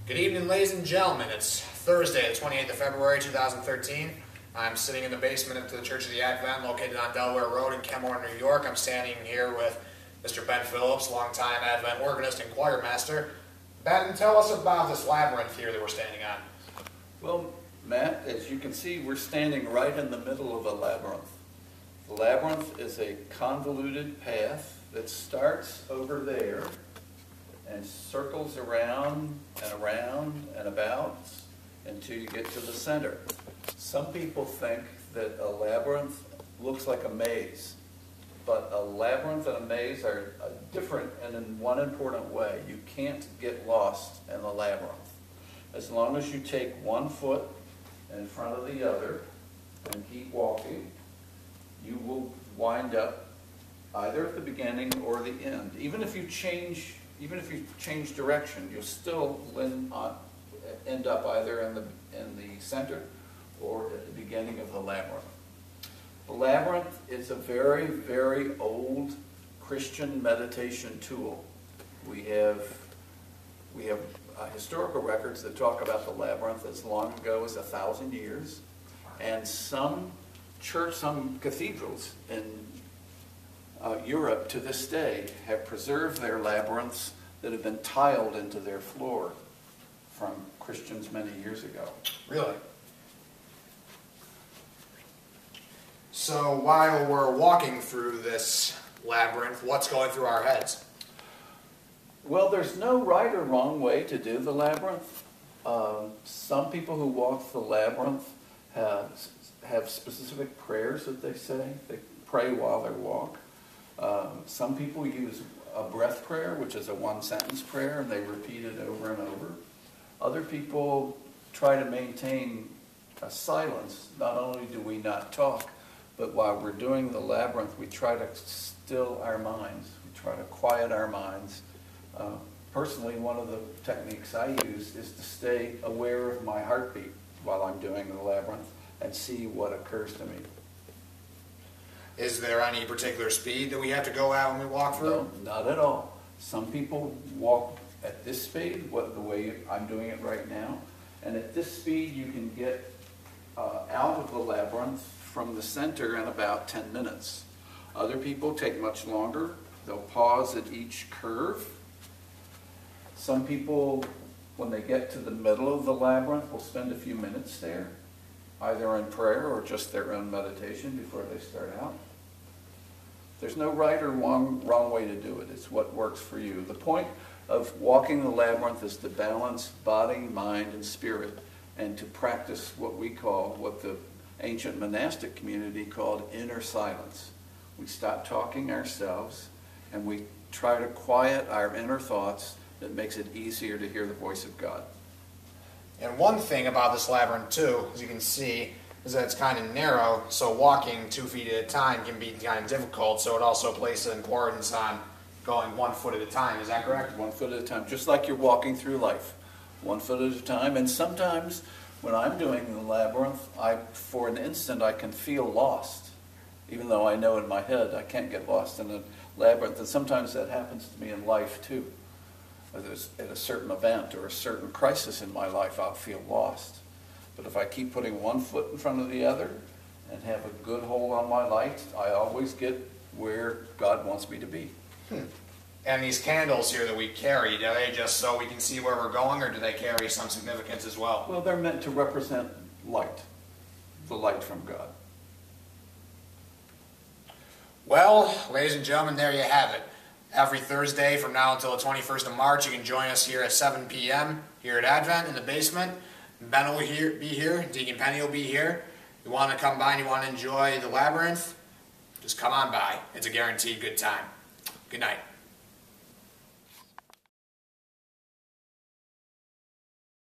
Good evening, ladies and gentlemen. It's Thursday, the 28th of February, 2013. I'm sitting in the basement of the Church of the Advent, located on Delaware Road in Co-Honor, New York. I'm standing here with Mr. Ben Phillips, longtime Advent organist and choir master. Ben, tell us about this labyrinth here that we're standing on. Well, Matt, as you can see, we're standing right in the middle of a labyrinth. The labyrinth is a convoluted path that starts over there and circles around and about until you get to the center. Some people think that a labyrinth looks like a maze, but a labyrinth and a maze are different in one important way. You can't get lost in the labyrinth. As long as you take one foot in front of the other and keep walking, you will wind up either at the beginning or the end. Even if you change direction, you'll still end up either in the center or at the beginning of the labyrinth. The labyrinth is a very, very old Christian meditation tool. We have historical records that talk about the labyrinth as long ago as 1,000 years, and some cathedrals in Europe to this day have preserved their labyrinths that have been tiled into their floor from Christians many years ago. Really? So while we're walking through this labyrinth, what's going through our heads? Well, there's no right or wrong way to do the labyrinth. Some people who walk the labyrinth have specific prayers that they say. They pray while they walk. Some people use a breath prayer, which is a one-sentence prayer, and they repeat it over and over. Other people try to maintain a silence. Not only do we not talk, but while we're doing the labyrinth, we try to still our minds. We try to quiet our minds. Personally, one of the techniques I use is to stay aware of my heartbeat while I'm doing the labyrinth and see what occurs to me. Is there any particular speed that we have to go at when we walk through? No, not at all. Some people walk at this speed, the way I'm doing it right now, and at this speed you can get out of the labyrinth from the center in about 10 minutes. Other people take much longer. They'll pause at each curve. Some people, when they get to the middle of the labyrinth, will spend a few minutes there, either in prayer or just their own meditation before they start out. There's no right or wrong way to do it. It's what works for you. The point of walking the labyrinth is to balance body, mind, and spirit, and to practice what the ancient monastic community called inner silence. We stop talking ourselves, and we try to quiet our inner thoughts. That makes it easier to hear the voice of God. And one thing about this labyrinth too, as you can see, is that it's kind of narrow, so walking 2 feet at a time can be kind of difficult, so it also places importance on going 1 foot at a time. Is that correct? 1 foot at a time, just like you're walking through life. 1 foot at a time, and sometimes when I'm doing the labyrinth, for an instant I can feel lost, even though I know in my head I can't get lost in a labyrinth, and sometimes that happens to me in life too. At a certain event or a certain crisis in my life, I'll feel lost. But if I keep putting 1 foot in front of the other and have a good hold on my light, I always get where God wants me to be. And these candles here that we carry, are they just so we can see where we're going, or do they carry some significance as well? Well, they're meant to represent light, the light from God. Well, ladies and gentlemen, there you have it. Every Thursday from now until the 21st of March, you can join us here at 7 p.m. here at Advent in the basement. Ben will be here. Deacon Penny will be here. You want to come by and you want to enjoy the labyrinth, just come on by. It's a guaranteed good time. Good night.